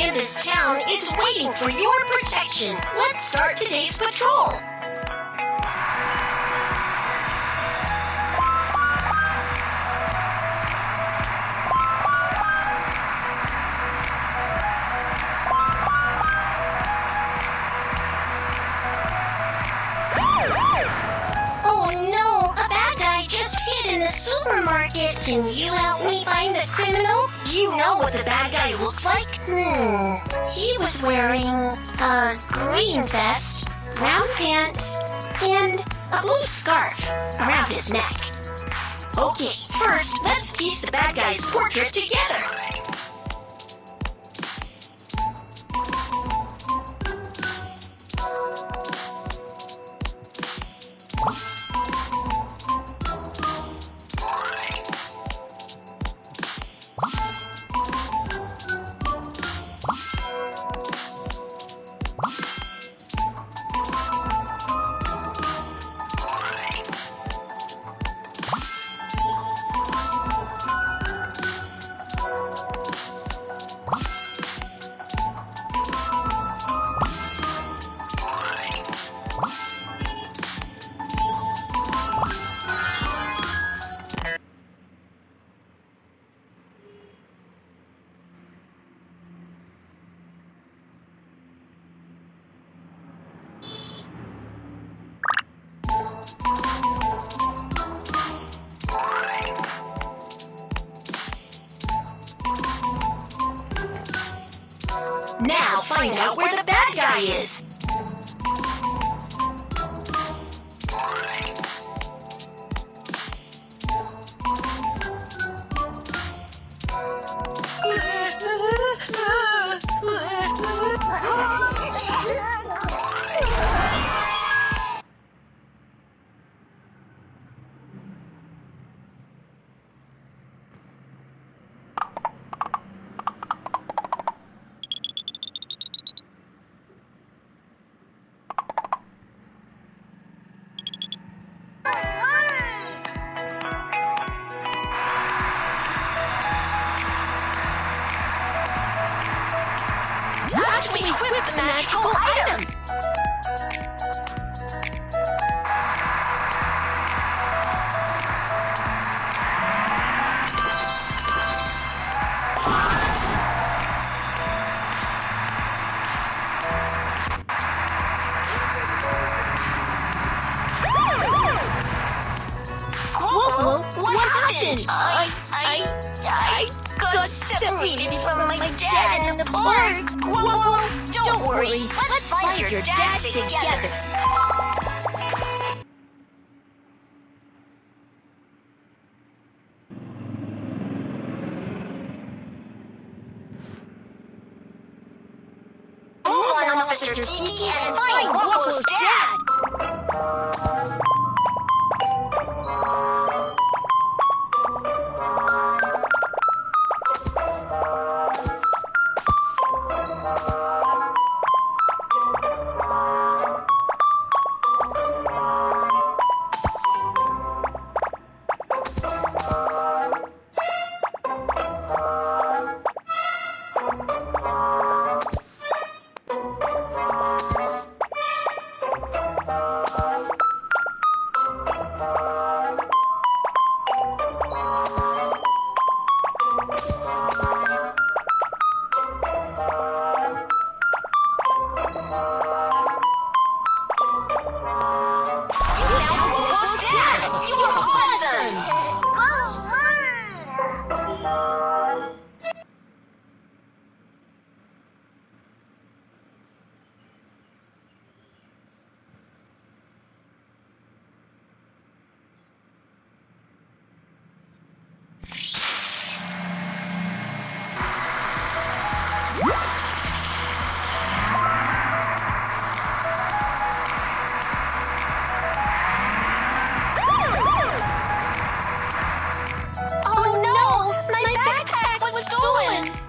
in this town is waiting for your protection. Let's start today's patrol. Oh no, a bad guy just hid in the supermarket. Can you help me find the criminal? Do you know what the bad guy looks like? He was wearing a green vest, brown pants, and a blue scarf around his neck. Okay, first, let's piece the bad guy's portrait together. Now find out where the bad guy is. Time to equip the magical item! Whoa, what happened? I got separated from my dad in the park. Whoa, don't worry. Let's find your dad together. Move on, Officer Tinky, and find Guapo's dad.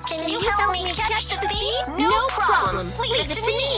Can you help me catch the thief? No problem. Leave it to me.